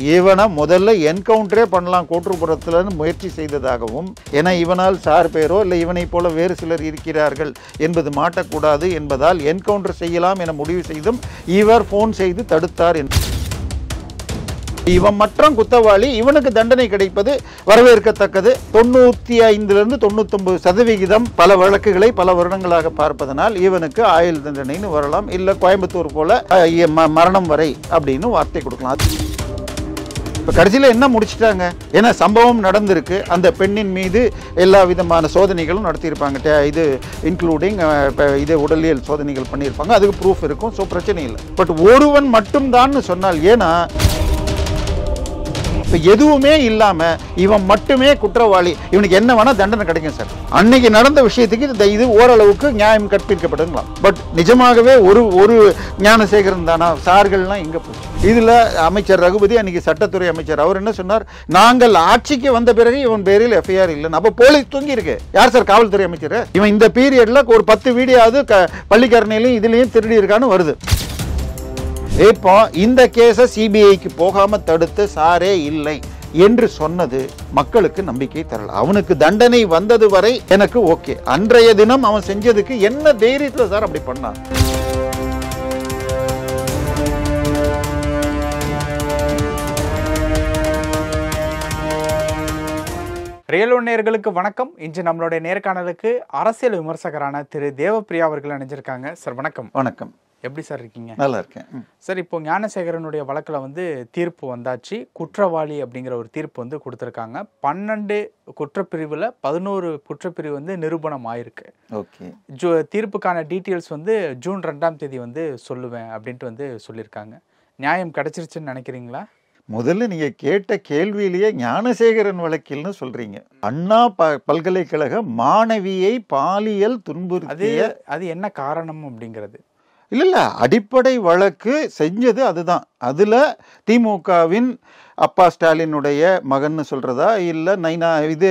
இவனை முதல்ல என்கவுண்டரே பண்ணலாம் கோட்டூர்புரத்துலன்னு முயற்சி செய்ததாகவும், ஏன்னா இவனால் சார் பேரோ இல்லை இவனை போல வேறு சிலர் இருக்கிறார்கள் என்பது மாட்டக்கூடாது என்பதால் என்கவுண்டர் செய்யலாம் என முடிவு செய்தும் இவர் போன் செய்து தடுத்தார். இவன் மற்றும் குத்தவாளி, இவனுக்கு தண்டனை கிடைப்பது வரவேற்கத்தக்கது. 95% 99% பல வழக்குகளை பல வருடங்களாக பார்ப்பதனால் இவனுக்கு ஆயுள் தண்டனைன்னு வரலாம், இல்லை கோயம்புத்தூர் போல மரணம் வரை அப்படின்னு வார்த்தை கொடுக்கலாம். இப்போ கடைசியில் என்ன முடிச்சிட்டாங்க? ஏன்னா சம்பவம் நடந்திருக்கு, அந்த பெண்ணின் மீது எல்லா விதமான சோதனைகளும் நடத்தியிருப்பாங்க, இது இன்க்ளூடிங் இது உடலியல் சோதனைகள் பண்ணியிருப்பாங்க, அதுக்கு ப்ரூஃப் இருக்கும், ஸோ பிரச்சனை இல்லை. பட் ஒருவன் மட்டும்தான் சொன்னால், ஏன்னா இப்போ எதுவுமே இல்லாமல் இவன் மட்டுமே குற்றவாளி, இவனுக்கு என்ன வேணால் தண்டனை கிடைக்கும் சார். அன்னைக்கு நடந்த விஷயத்துக்கு இது ஓரளவுக்கு நியாயம் கற்பிக்கப்படலாம். பட் நிஜமாகவே ஒரு ஞானசேகரன் தானா? சார்கள்லாம் எங்கே போச்சு? இதில் அமைச்சர் ரகுபதி, அன்னைக்கு சட்டத்துறை அமைச்சர், அவர் என்ன சொன்னார்? நாங்கள் ஆட்சிக்கு வந்த பிறகு இவன் பேரில் எஃப்ஐஆர் இல்லைன்னு. அப்போ போலீஸ் தூங்கி இருக்கு. யார் சார் காவல்துறை அமைச்சர்? இவன் இந்த பீரியட்ல ஒரு 10 வீடியோவது பள்ளிக்கரணையிலையும் இதுலேயும் திருடி இருக்கான்னு வருது. இப்போ இந்த கேஸை சிபிஐக்கு போகாம தடுத்து சாரே இல்லை என்று சொன்னது மக்களுக்கு நம்பிக்கை தரல. அவனுக்கு தண்டனை வந்தது வரை எனக்கு ஓகே. அன்றைய தினம் அவன் செஞ்சதுக்கு என்ன தைரியத்தில் சார் அப்படி பண்ணான்? ரியல் ஒன் நேயர்களுக்கு வணக்கம். இன்று நம்மளுடைய நேர்காணலுக்கு அரசியல் விமர்சகரான திரு தேவப்பிரியா அவர்கள் இணைஞ்சிருக்காங்க. சார் வணக்கம். வணக்கம். எப்படி சார் இருக்கீங்க? நல்லா இருக்கேன் சார். இப்போ ஞானசேகரனுடைய வழக்கில் தீர்ப்பு வந்தாச்சு. குற்றவாளி அப்படிங்கிற ஒரு தீர்ப்பு கொடுத்துருக்காங்க. 12 குற்றப்பிரிவில் 11 குற்றப்பிரிவு நிரூபணம் ஆயிருக்கு. ஓகே. தீர்ப்புக்கான டீட்டெயில்ஸ் ஜூன் 2ஆம் தேதி சொல்லுவேன் அப்படின்ட்டு சொல்லியிருக்காங்க. நியாயம் கிடைச்சிருச்சுன்னு நினைக்கிறீங்களா? முதல்ல நீங்க கேட்ட கேள்வியிலேயே ஞானசேகரன் வழக்கில்னு சொல்றீங்க. அண்ணா பல்கலைக்கழக மாணவியை பாலியல் துன்புறுத்திய அது என்ன காரணம் அப்படிங்கிறது இல்ல அடிப்படை வழக்கு செஞ்சது அதுதான். அதுல திமுகவின் அப்பா ஸ்டாலினுடைய மகன்னு சொல்றதா, இல்ல இது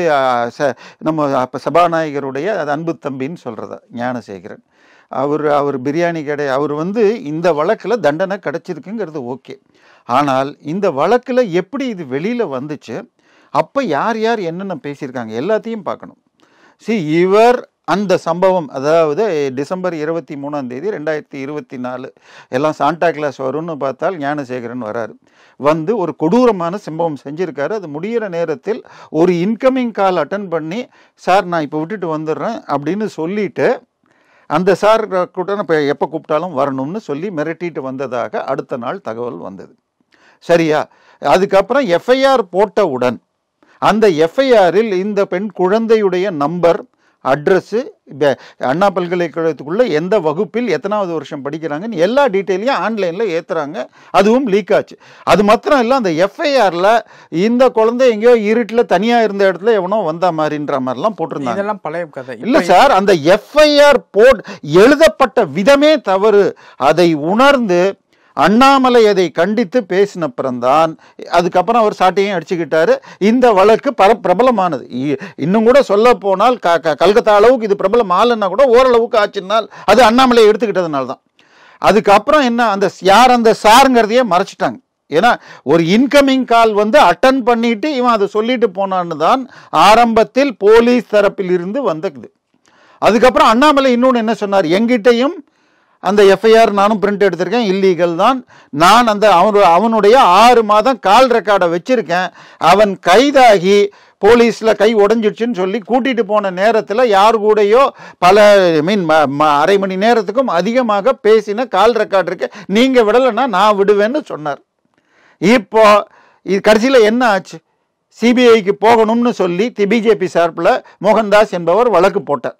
நம்ம சபாநாயகருடைய அன்பு தம்பின்னு சொல்றதா ஞானசேகரன்? அவர் பிரியாணி கடை, அவர் இந்த வழக்கில் தண்டனை கிடைச்சிருக்குங்கிறது ஓகே. ஆனால் இந்த வழக்கில் எப்படி இது வெளியில் வந்துச்சு, அப்போ யார் யார் என்னென்ன பேசியிருக்காங்க எல்லாத்தையும் பார்க்கணும். இவர் அந்த சம்பவம், அதாவது டிசம்பர் 23ஆம் தேதி 2024 எல்லாம் சாண்டா கிளாஸ் வரும்னு பார்த்தால் ஞானசேகரன் வராரு. ஒரு கொடூரமான சம்பவம் செஞ்சுருக்காரு. அது முடிகிற நேரத்தில் ஒரு இன்கமிங் கால் அட்டன் பண்ணி, சார் நான் இப்போ விட்டுட்டு வந்துடுறேன் அப்படின்னு சொல்லிட்டு, அந்த சார் கூட இப்போ எப்போ கூப்பிட்டாலும் வரணும்னு சொல்லி மிரட்டிட்டு வந்ததாக அடுத்த நாள் தகவல் வந்தது. சரியா? அதுக்கப்புறம் எஃப்ஐஆர் போட்டவுடன் அந்த எஃப்ஐஆரில் இந்த பெண் குழந்தையுடைய நம்பர், அட்ரஸ்ஸு, அண்ணா பல்கலைக்கழகத்துக்குள்ளே எந்த வகுப்பில் எத்தனாவது வருஷம் படிக்கிறாங்கன்னு எல்லா டீட்டெயிலையும் ஆன்லைனில் ஏற்றுறாங்க. அதுவும் லீக் ஆச்சு. அது மாத்திரம் இல்லை, அந்த எஃப்ஐஆரில் இந்த குழந்தை எங்கேயோ இருட்டில் தனியாக இருந்த இடத்துல எவனோ வந்த மாதிரின்ற மாதிரிலாம் போட்டிருந்தாங்க. இதெல்லாம் பழைய கதை இல்லை சார். அந்த எஃப்ஐஆர் எழுதப்பட்ட விதமே தவறு. அதை உணர்ந்து அண்ணாமலை அதை கண்டித்து பேசினப்புறம்தான் அதுக்கப்புறம் அவர் சாட்டையும் அடிச்சுக்கிட்டாரு. இந்த வழக்கு பிரபலமானது. இன்னும் கூட சொல்ல போனால் கல்கத்தா அளவுக்கு இது பிரபலம் ஆளுன்னா கூட ஓரளவுக்கு ஆச்சுன்னால் அது அண்ணாமலை எடுத்துக்கிட்டதுனால தான். அதுக்கப்புறம் என்ன, அந்த சாருங்கிறதையே மறைச்சிட்டாங்க. ஏன்னா ஒரு இன்கமிங் கால் அட்டன் பண்ணிட்டு இவன் அதை சொல்லிட்டு போனான்னு தான் ஆரம்பத்தில் போலீஸ் தரப்பில் இருந்து வந்தது. அதுக்கப்புறம் அண்ணாமலை இன்னொன்று என்ன சொன்னார், எங்கிட்டையும் அந்த எஃப்ஐஆர் நானும் பிரிண்ட் எடுத்திருக்கேன், இல்லீகல் தான், நான் அவனுடைய 6 மாதம் கால் ரெக்கார்டை வச்சிருக்கேன், அவன் கைதாகி போலீஸில் கை உடஞ்சிடுச்சுன்னு சொல்லி கூட்டிகிட்டு போன நேரத்தில் யார் கூடயோ அரை மணி நேரத்துக்கும் அதிகமாக பேசின கால் ரெக்கார்டு இருக்கு, நீங்கள் விடலைன்னா நான் விடுவேன்னு சொன்னார். இப்போ இது கடைசியில் என்ன ஆச்சு? சிபிஐக்கு போகணும்னு சொல்லி பிஜேபி சார்பில் மோகன்தாஸ் என்பவர் வழக்கு போட்டார்.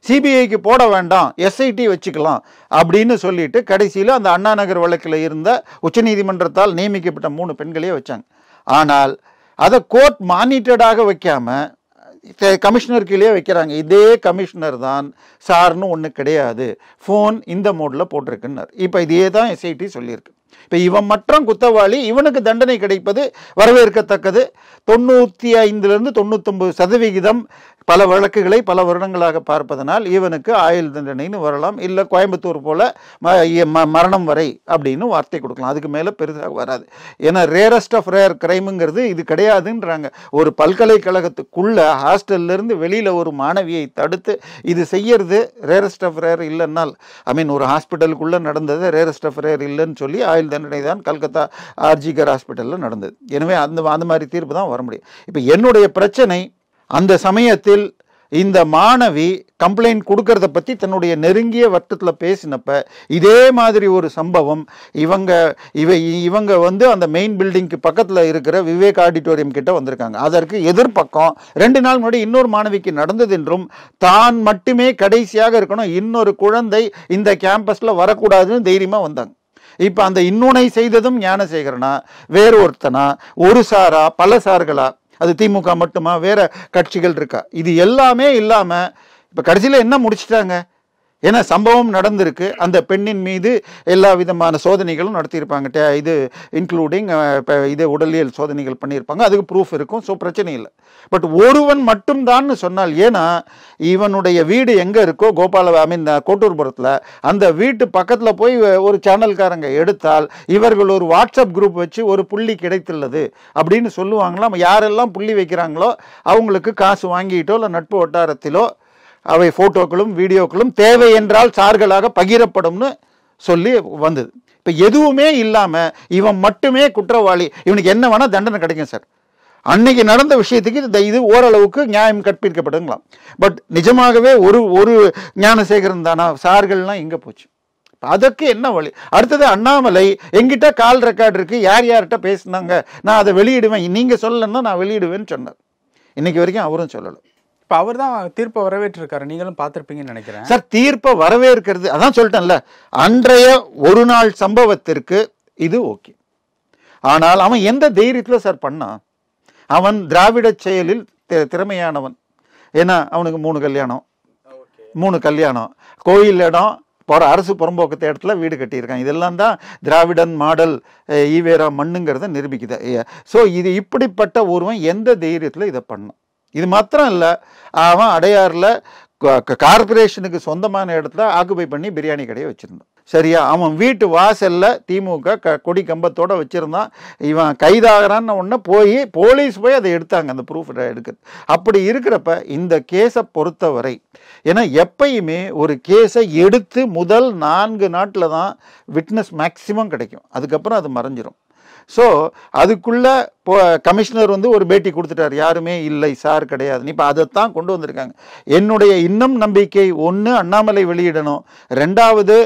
சிபிஐக்கு போட வேண்டாம், எஸ்ஐடி வச்சுக்கலாம் அப்படின்னு சொல்லிட்டு கடைசியில் அந்த அண்ணா நகர் வழக்கில் இருந்த உச்சநீதிமன்றத்தால் நியமிக்கப்பட்ட 3 பெண்களையே வச்சாங்க. ஆனால் அதை கோர்ட் மானிட்டடாக வைக்காம கமிஷனர் கீழே வைக்கிறாங்க. இதே கமிஷனர் தான் சார்னு ஒன்று கிடையாது, ஃபோன் இந்த மோடில் போட்டிருக்குன்னார். இப்போ இதே தான் எஸ்ஐடி சொல்லியிருக்கு. இப்போ இவன் மற்றும் குற்றவாளி, இவனுக்கு தண்டனை கிடைப்பது வரவேற்கத்தக்கது. 95லிருந்து 99% பல வழக்குகளை பல வருடங்களாக பார்ப்பதனால் இவனுக்கு ஆயுள் தண்டனைன்னு வரலாம், இல்லை கோயம்புத்தூர் போல மரணம் வரை அப்படின்னு வார்த்தை கொடுக்கலாம். அதுக்கு மேலே பெருசாக வராது. ஏன்னா ரேரஸ்ட் ஆஃப் ரேர் கிரைமுங்கிறது இது கிடையாதுன்றாங்க. ஒரு பல்கலைக்கழகத்துக்குள்ள ஹாஸ்டல்லேருந்து வெளியில் ஒரு மாணவியை தடுத்து இது செய்யறது ரேரஸ்ட் ஆஃப் ரேர் இல்லைன்னால், ஒரு ஹாஸ்பிட்டலுக்குள்ளே நடந்தது ரேரஸ்ட் ஆஃப் ரேர் இல்லைன்னு சொல்லி ஆயுள் தண்டனை தான் கல்கத்தா ஆர்ஜிகர் ஹாஸ்பிட்டலில் நடந்தது. எனவே அந்த மாதிரி தீர்ப்பு தான் வர முடியும். இப்போ என்னுடைய பிரச்சனை, அந்த சமயத்தில் இந்த மாணவி கம்ப்ளைண்ட் கொடுக்கறத பற்றி தன்னுடைய நெருங்கிய வட்டத்தில் பேசினப்ப இதே மாதிரி ஒரு சம்பவம் இவங்க வந்து அந்த மெயின் பில்டிங்க்கு பக்கத்தில் இருக்கிற விவேக் ஆடிட்டோரியம் கிட்ட வந்திருக்காங்க. அதற்கு எதிர்பக்கம் 2 நாள் முன்னாடி இன்னொரு மாணவிக்கு நடந்தது என்றும், தான் மட்டுமே கடைசியாக இருக்கணும், இன்னொரு குழந்தை இந்த கேம்பஸில் வரக்கூடாதுன்னு தைரியமாக வந்தாங்க. இப்போ அந்த இன்னொன்னை செய்ததும் ஞானசேகரனா, வேறு ஒருத்தனா, ஒரு சாரா, பல சார்களா, அது திமுக மட்டுமா, வேற கட்சிகள் இருக்கா, இது எல்லாமே இல்லாமல் இப்போ கடைசியில் என்ன முடிச்சிட்டாங்க? ஏன்னா சம்பவம் நடந்திருக்கு, அந்த பெண்ணின் மீது எல்லா விதமான சோதனைகளும் நடத்தியிருப்பாங்க, இது இன்க்ளூடிங் இது உடலியல் சோதனைகள் பண்ணியிருப்பாங்க, அதுக்கு ப்ரூஃப் இருக்கும். ஸோ பிரச்சனை இல்லை. பட் ஒருவன் மட்டும்தான் சொன்னால், ஏன்னா இவனுடைய வீடு எங்கே இருக்கோ கோட்டூர்புரத்தில், அந்த வீட்டு பக்கத்தில் போய் ஒரு சேனல்காரங்க எடுத்தால் இவர்கள் ஒரு வாட்ஸ்அப் குரூப் வச்சு ஒரு புள்ளி கிடைத்துள்ளது அப்படின்னு சொல்லுவாங்களாம். யாரெல்லாம் புள்ளி வைக்கிறாங்களோ அவங்களுக்கு காசு வாங்கிட்டோ இல்லை நட்பு வட்டாரத்திலோ அவை ஃபோட்டோக்களும் வீடியோக்களும் தேவை என்றால் சார்களாக பகிரப்படும்னு சொல்லி வந்தது. இப்போ எதுவுமே இல்லாமல் இவன் மட்டுமே குற்றவாளி, இவனுக்கு என்ன வேணால் தண்டனை கிடைக்கும் சார். அன்னைக்கு நடந்த விஷயத்துக்கு இது ஓரளவுக்கு நியாயம் கற்பிக்கப்பட்டுங்களாம். பட் நிஜமாகவே ஒரு ஞானசேகரன் தானா? சார்கள்லாம் எங்கே போச்சு? அதற்கு என்ன வழி? அடுத்தது அண்ணாமலை எங்கிட்ட கால் ரெக்கார்டு இருக்கு, யார் யார்கிட்ட பேசினாங்க, நான் அதை வெளியிடுவேன், நீங்கள் சொல்லணும்னா நான் வெளியிடுவேன்னு சொன்னார். இன்னைக்கு வரைக்கும் அவரும் சொல்லலை. இப்போ அவர் தான் தீர்ப்பை வரவேற்றிருக்காரு, நீங்களும் பார்த்துருப்பீங்கன்னு நினைக்கிறேன். சார், தீர்ப்பை வரவேற்கிறது, அதான் சொல்லிட்டேன்ல, அன்றைய ஒரு நாள் சம்பவத்திற்கு இது ஓகே. ஆனால் அவன் எந்த தைரியத்தில் சார் பண்ணான்? அவன் திராவிட செயலில் திறமையானவன். ஏன்னா அவனுக்கு 3 கல்யாணம், கோயில் இடம், அரசு புறம்போக்கு இடத்துல வீடு கட்டியிருக்கான். இதெல்லாம் தான் திராவிடன் மாடல் ஈவேரா மண்ணுங்கிறத நிரூபிக்குது. ஸோ இது இப்படிப்பட்ட ஒருவன் எந்த தைரியத்தில் இதை பண்ணான்? இது மாத்திரம் இல்லை, அவன் அடையாறில் கார்பரேஷனுக்கு சொந்தமான இடத்துல ஆக்குபை பண்ணி பிரியாணி கடையை வச்சுருந்தான். சரியா? அவன் வீட்டு வாசலில் திமுக கொடி கம்பத்தோடு வச்சுருந்தான். இவன் கைதாகிறான்னு ஒன்று போலீஸ் போய் அதை எடுத்தாங்க, அந்த ப்ரூஃப் எடுக்கிறது. அப்படி இருக்கிறப்ப இந்த கேஸை பொறுத்தவரை, ஏன்னா எப்பயுமே ஒரு கேஸை எடுத்து முதல் 4 நாட்டில் தான் விட்னஸ் மேக்சிமம் கிடைக்கும், அதுக்கப்புறம் அது மறைஞ்சிரும். ஸோ அதுக்குள்ளே கமிஷனர் வந்து ஒரு பேட்டி கொடுத்துட்டார், யாருமே இல்லை, சார் கிடையாதுன்னு. இப்போ அதைத்தான் கொண்டு வந்திருக்காங்க. என்னுடைய இன்னும் நம்பிக்கை, ஒன்று அண்ணாமலை வெளியிடணும், 2வது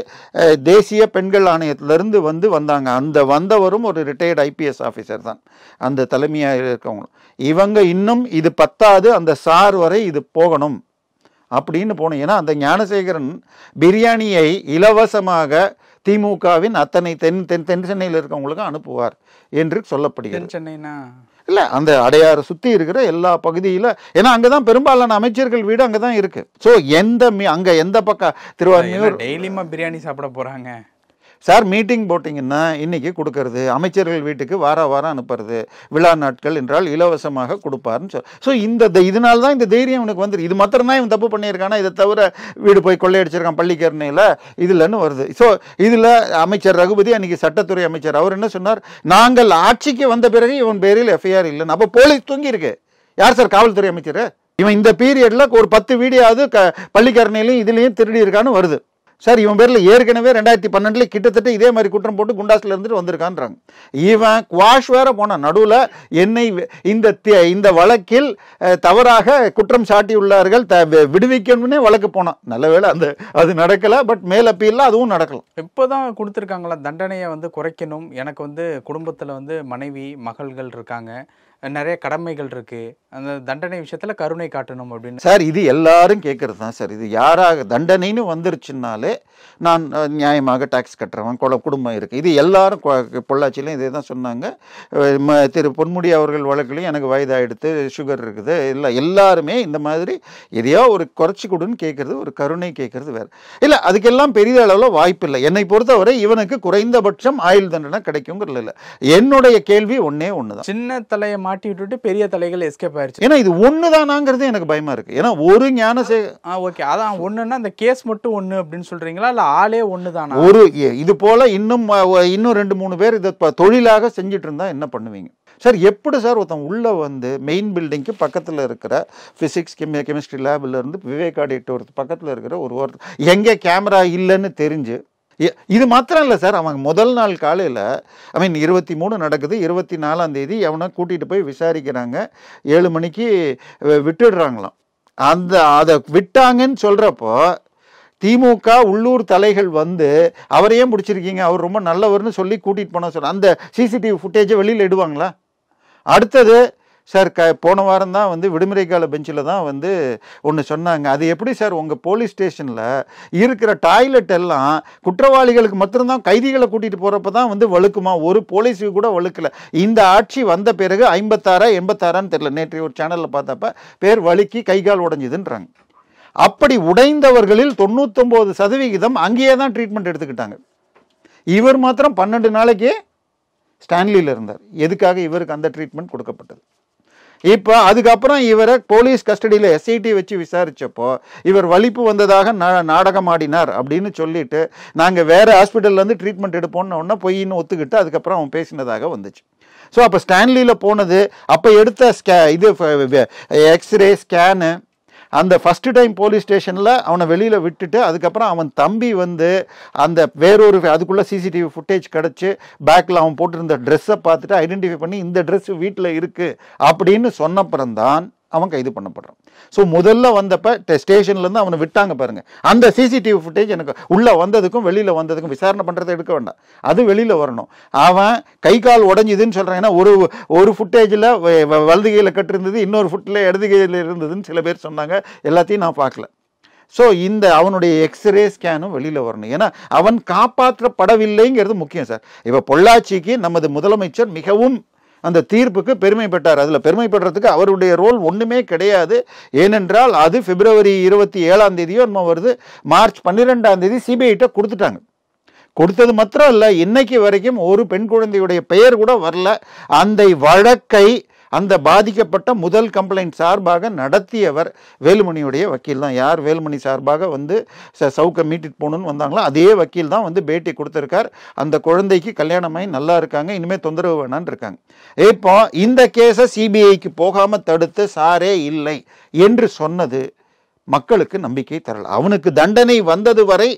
தேசிய பெண்கள் ஆணையத்திலிருந்து வந்தாங்க. அந்த வந்தவரும் ஒரு ரிட்டையர்டு IPS ஆஃபீஸர் தான், அந்த தலைமையாக இருக்கவங்களும். இவங்க இன்னும் இது பத்தாது, அந்த சார் வரை இது போகணும் அப்படின்னு போகணும். ஏன்னா அந்த ஞானசேகரன் பிரியாணியை இலவசமாக திமுகவின் அத்தனை தென் சென்னையில் இருக்கவங்களுக்கு அனுப்புவார் என்று சொல்லப்படுகிறது. சென்னைனா இல்லை, அந்த அடையாறு சுற்றி இருக்கிற எல்லா பகுதியில், ஏன்னா அங்கே தான் பெரும்பாலான அமைச்சர்கள் வீடு அங்கே தான் இருக்குது. ஸோ அங்கே எந்த பக்கம் திருவாரூர் டெய்லியுமா பிரியாணி சாப்பிட போகிறாங்க சார். மீட்டிங் போட்டிங்கன்னா இன்றைக்கி கொடுக்கறது, அமைச்சர்கள் வீட்டுக்கு வாரம் அனுப்புறது, விழா நாட்கள் என்றால் இலவசமாக கொடுப்பாருன்னு ஸோ இதனால தான் இந்த தைரியம் இவனுக்கு வந்துருக்கு. இது மாத்திரம் தான் இவன் தப்பு பண்ணியிருக்கானா, இதை தவிர வீடு போய் கொள்ளையடிச்சிருக்கான் பள்ளிக்கரணையில், இதுலன்னு வருது. ஸோ இதில் அமைச்சர் ரகுபதி, அன்றைக்கி சட்டத்துறை அமைச்சர், அவர் என்ன சொன்னார், நாங்கள் ஆட்சிக்கு வந்த பிறகு இவன் பேரில் FIR இல்லைன்னு. அப்போ போலீஸ் தூங்கியிருக்கு. யார் சார் காவல்துறை அமைச்சர்? இவன் இந்த பீரியடில் ஒரு 10 வீடியோவது பள்ளிக்கரணையிலையும் இதுலேயும் திருடி இருக்கான்னு வருது சார். இவன் பேரில் ஏற்கனவே 2012 கிட்டத்தட்ட இதே மாதிரி குற்றம் போட்டு குண்டாஸில் இருந்துட்டு வந்திருக்கான்றாங்க. இவன் குவாஷ் வேற போனான் நடுவில், என்னை இந்த வழக்கில் தவறாக குற்றம் சாட்டியுள்ளார்கள், விடுவிக்கணும்னே வழக்கு போனான். நல்ல வேளை அது நடக்கலை. பட் மேல் அப்பீலில் அதுவும் நடக்கலாம். இப்போதான் கொடுத்துருக்காங்களா தண்டனையை குறைக்கணும், எனக்கு குடும்பத்தில் மனைவி மகள்கள் இருக்காங்க, நிறைய கடமைகள் இருக்கு, அந்த தண்டனை விஷயத்துல கருணை காட்டணும் அப்படின்னு. சார் இது எல்லாரும் கேட்கறது தான் சார். இது யாராக தண்டனைன்னு வந்துருச்சுனாலே நான் நியாயமாக டாக்ஸ் கட்டுறவன், குடும்பம் இருக்குது, இது எல்லாரும் பொள்ளாச்சியிலும் இதே தான் சொன்னாங்க. திரு பொன்முடி அவர்கள் வழக்குலையும் எனக்கு வயதாகிடுத்து, சுகர் இருக்குது, இல்லை எல்லாருமே இந்த மாதிரி எதையோ ஒரு குறைச்சி கொடுன்னு கேட்கறது, ஒரு கருணை கேட்கறது வேறு இல்லை. அதுக்கெல்லாம் பெரிய அளவில் வாய்ப்பு இல்லை. என்னை பொறுத்தவரை இவனுக்கு குறைந்தபட்சம் ஆயுள் தண்டனை கிடைக்குங்கிறது இல்லை. என்னுடைய கேள்வி ஒன்னே ஒன்று தான், சின்ன தலையை மாட்டி விட்டுட்டு பெரிய தலைகள் எஸ்கேப் ஆயிடுச்சு. ஏன்னா இது ஒண்ணுதானாங்கிறது எனக்கு பயமா இருக்கு. ஏன்னா ஒரு ஓகே, அதான் ஒண்ணுன்னா அந்த கேஸ் மட்டும் ஒண்ணு அப்படின்னு சொல்றீங்களா, இல்ல ஆளே ஒண்ணுதானா? ஒரு இது போல இன்னும் 2-3 பேர் இதை தொழிலாக செஞ்சுட்டு இருந்தா என்ன பண்ணுவீங்க சார்? எப்படி சார் ஒருத்தன் உள்ள வந்து மெயின் பில்டிங்க்கு பக்கத்துல இருக்கிற பிசிக்ஸ் கெமிஸ்ட்ரி லேப்ல இருந்து விவேக் ஆடிட்டோர் பக்கத்துல இருக்கிற ஒரு எங்க கேமரா இல்லைன்னு தெரிஞ்சு, இது மாத்திரம் இல்லை சார், அவங்க முதல் நாள் காலையில் 23 நடக்குது, 24ஆம் தேதி அவனை கூட்டிகிட்டு போய் விசாரிக்கிறாங்க, 7 மணிக்கு விட்டுடுறாங்களாம். அதை விட்டாங்கன்னு சொல்கிறப்போ திமுக உள்ளூர் தலைகள் வந்து அவரையே முடிச்சிருக்கீங்க, அவர் ரொம்ப நல்லவர்னு சொல்லி கூட்டிகிட்டு போன சொல்ல அந்த சிசிடிவி ஃபுட்டேஜை வெளியில் இடுவாங்களா? அடுத்தது சார் போன வாரம் தான் வந்து விடுமுறை கால பெஞ்சில் தான் வந்து ஒன்று சொன்னாங்க. அது எப்படி சார் உங்கள் போலீஸ் ஸ்டேஷனில் இருக்கிற டாய்லெட் எல்லாம் குற்றவாளிகளுக்கு மட்டும்தான், கைதிகளை கூட்டிகிட்டு போகிறப்ப தான் வந்து வழுக்குமா, ஒரு போலீஸுக்கு கூட வழுக்கலை. இந்த ஆட்சி வந்த பிறகு 56-86 தெரியல, நேற்று ஒரு சேனலில் பார்த்தப்ப பேர் வழுக்கி கை கால் உடைஞ்சுதுன்றாங்க. அப்படி உடைந்தவர்களில் 99% அங்கேயே தான் ட்ரீட்மெண்ட் எடுத்துக்கிட்டாங்க. இவர் மாத்திரம் 12 நாளைக்கு ஸ்டான்லியில் இருந்தார். எதுக்காக இவருக்கு அந்த ட்ரீட்மெண்ட் கொடுக்கப்பட்டது? இப்போ அதுக்கப்புறம் இவரை போலீஸ் கஸ்டடியில் SIT வச்சு விசாரித்தப்போ இவர் வலிப்பு வந்ததாக நாடகம் ஆடினார் அப்படின்னு சொல்லிட்டு நாங்கள் வேறு ஹாஸ்பிட்டல்லேருந்து ட்ரீட்மெண்ட் எடுப்போம்னு ஒன்று பொய்ன்னு ஒத்துக்கிட்டு அதுக்கப்புறம் அவன் பேசினதாக வந்துச்சு. ஸோ அப்போ ஸ்டான்லியில் போனது, அப்போ எடுத்த இது எக்ஸ்ரே ஸ்கேனு, அந்த ஃபஸ்ட்டு டைம் போலீஸ் ஸ்டேஷனில் அவனை வெளியில் விட்டுட்டு அதுக்கப்புறம் அவன் தம்பி வந்து அந்த வேறொரு அதுக்குள்ளே சிசிடிவி ஃபுட்டேஜ் கிடச்சி பேக்கில் அவன் போட்டிருந்த ட்ரெஸ்ஸை பார்த்துட்டு ஐடென்டிஃபை பண்ணி இந்த ட்ரெஸ் வீட்டில் இருக்குது அப்படின்னு சொன்னப்புறம்தான் அவன் கைது பண்ணப்படுறான். ஸோ முதல்ல வந்தப்போ ஸ்டேஷன்லேருந்து அவனை விட்டாங்க பாருங்கள், அந்த சிசிடிவி ஃபுட்டேஜ் எனக்கு உள்ளே வந்ததுக்கும் வெளியில் வந்ததுக்கும் விசாரணை பண்ணுறதை எடுக்க வேண்டாம், அது வெளியில் வரணும். அவன் கை கால் உடஞ்சிதுன்னு சொல்கிறான். ஏன்னா ஒரு ஃபுட்டேஜில் வலது கையில் கட்டிருந்தது, இன்னொரு ஃபுட்டில் இடது கையில் இருந்ததுன்னு சில பேர் சொன்னாங்க. எல்லாத்தையும் நான் பார்க்கல. ஸோ இந்த அவனுடைய எக்ஸ்ரே ஸ்கேனும் வெளியில் வரணும். ஏன்னா அவன் காப்பாற்றப்படவில்லைங்கிறது முக்கியம் சார். இப்போ பொள்ளாச்சிக்கு நமது முதலமைச்சர் மிகவும் அந்த தீர்ப்புக்கு பெருமைப்பட்டார். அதில் பெருமைப்படுறதுக்கு அவருடைய ரோல் ஒன்றுமே கிடையாது. ஏனென்றால் அது பிப்ரவரி 27ஆம் தேதியோ என்ன வருது, மார்ச் 12ஆம் தேதி சிபிஐட்ட கொடுத்துட்டாங்க. கொடுத்தது மாத்திரம் இல்லை, இன்னைக்கு வரைக்கும் ஒரு பெண் குழந்தையுடைய பெயர் கூட வரல. அந்த வழக்கை அந்த பாதிக்கப்பட்ட முதல் கம்ப்ளைண்ட் சார்பாக நடத்தியவர் வேலுமணியுடைய வக்கீல் தான். யார் வேலுமணி சார்பாக வந்து சவுக்கை மீட்டிட்டு போகணுன்னு வந்தாங்களோ அதே வக்கீல் தான் வந்து பேட்டி கொடுத்துருக்கார். அந்த குழந்தைக்கு கல்யாணமாகி நல்லா இருக்காங்க, இனிமேல் தொந்தரவு வேணான்னு இருக்காங்க. இப்போ இந்த கேஸை சிபிஐக்கு போகாமல் தடுத்து சாரே இல்லை என்று சொன்னது மக்களுக்கு நம்பிக்கை தரல. அவனுக்கு தண்டனை வந்தது வரை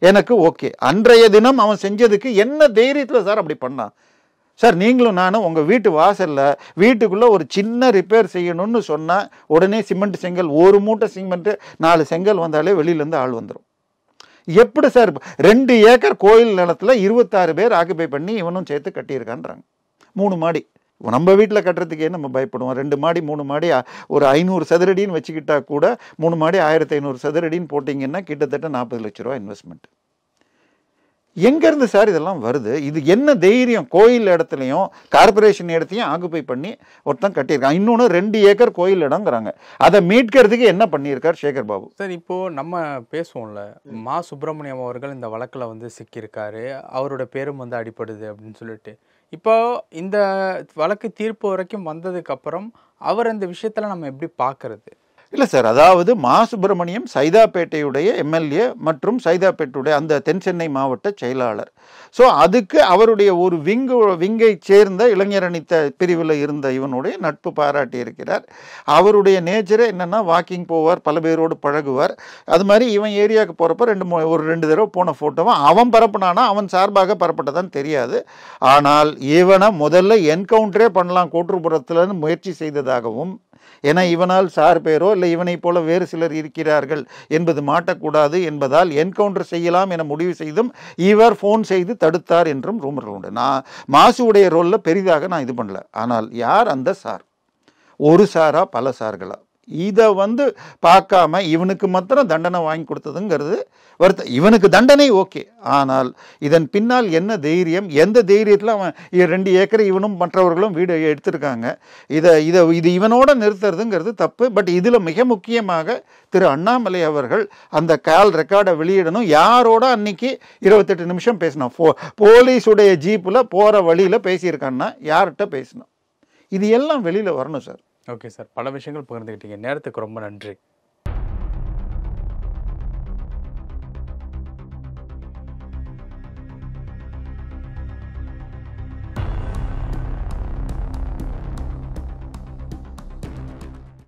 எனக்கு ஓகே. அன்றைய தினம் அவன் செஞ்சதுக்கு என்ன தைரியத்தில் சார் அப்படி பண்ணான்? சார் நீங்களும் நானும் உங்கள் வீட்டு வாசலில் வீட்டுக்குள்ளே ஒரு சின்ன ரிப்பேர் செய்யணும்னு சொன்னால் உடனே சிமெண்ட் செங்கல், ஒரு மூட்டை சிமெண்ட்டு 4 செங்கல் வந்தாலே வெளியிலேருந்து ஆள் வந்துடும். எப்படி சார் 2 ஏக்கர் கோயில் நிலத்தில் 26 பேர் ஆக்குபை பண்ணி இவனும் சேர்த்து கட்டியிருக்கான்றாங்க. 3 மாடி. நம்ம வீட்டில் கட்டுறதுக்கே நம்ம பயப்படுவோம். 2 மாடி 3 மாடி ஒரு 500 சதுரடின்னு வச்சுக்கிட்டா கூட 3 மாடி 1500 சதுரடின்னு போட்டிங்கன்னா கிட்டத்தட்ட 40 லட்ச ரூபா இன்வெஸ்ட்மெண்ட். எங்கேருந்து சார் இதெல்லாம் வருது? இது என்ன தைரியம்? கோயில் இடத்துலையும் கார்பரேஷன் இடத்தையும் ஆக்குபை பண்ணி ஒருத்தன் கட்டியிருக்கான். இன்னொன்று 2 ஏக்கர் கோயில் இடங்கிறாங்க. அதை மீட்கிறதுக்கு என்ன பண்ணியிருக்கார் சேகர் பாபு? சார் இப்போது நம்ம பேசுவோம்ல, மா சுப்பிரமணியம் அவர்கள் இந்த வழக்கில் வந்து சிக்கியிருக்காரு, அவரோட பேரும் வந்து அடிப்படுது அப்படின்னு சொல்லிட்டு. இப்போ இந்த வழக்கு தீர்ப்பு வரைக்கும் வந்ததுக்கப்புறம் அவர் அந்த விஷயத்தில் நம்ம எப்படி பார்க்கறது? இல்லை சார், அதாவது மா சுப்பிரமணியம் சைதாப்பேட்டையுடைய எம்எல்ஏ மற்றும் சைதாப்பேட்டையுடைய அந்த தென் சென்னை மாவட்ட செயலாளர். ஸோ அதுக்கு அவருடைய ஒரு விங்கை சேர்ந்த இளைஞரணி பிரிவில் இருந்த இவனுடைய நட்பு பாராட்டி இருக்கிறார். அவருடைய நேச்சரே என்னென்னா வாக்கிங் போவார், பல பேரோடு பழகுவார். அது மாதிரி இவன் ஏரியாவுக்கு போகிறப்ப ஒரு 2 தடவை போன ஃபோட்டோவும் அவன் பரப்புனானா அவன் சார்பாக பரப்பட்டதான் தெரியாது. ஆனால் இவனை முதல்ல என்கவுண்டரே பண்ணலாம் கோட்டுப்புறத்துலன்னு முயற்சி செய்ததாகவும், ஏன்னா இவனால் சார் பேரோ இல்லை இவனை போல வேறு சிலர் இருக்கிறார்கள் என்பது மாட்டக்கூடாது என்பதால் என்கவுண்டர் செய்யலாம் என முடிவு செய்தும் இவர் ஃபோன் செய்து தடுத்தார் என்றும் ரூமர்கள் உண்டு. நான் மாசுடைய ரோலில் பெரிதாக நான் இது பண்ணல. ஆனால் யார் அந்த சார்? ஒரு சாரா பல சார்களா? இதை பார்க்காம இவனுக்கு மாத்திரம் தண்டனை வாங்கி கொடுத்ததுங்கிறது வருத்தம். இவனுக்கு தண்டனை ஓகே, ஆனால் இதன் பின்னால் என்ன தைரியம், எந்த தைரியத்தில் அவன் 2 ஏக்கர் இவனும் மற்றவர்களும் வீடு எடுத்திருக்காங்க. இது இவனோட நிறுத்துறதுங்கிறது தப்பு. பட் இதில் மிக முக்கியமாக திரு அண்ணாமலை அவர்கள் அந்த கால் ரெக்கார்டை வெளியிடணும். யாரோட அன்னைக்கு 28 நிமிஷம் பேசினான், போலீஸுடைய ஜீப்பில் போகிற வழியில் பேசியிருக்கான்னா யார்கிட்ட பேசணும், இது எல்லாம் வெளியில் வரணும் சார். ஓகே சார், பல விஷயங்கள் பகிர்ந்துக்கிட்டீங்க. நேரத்துக்கு ரொம்ப நன்றி.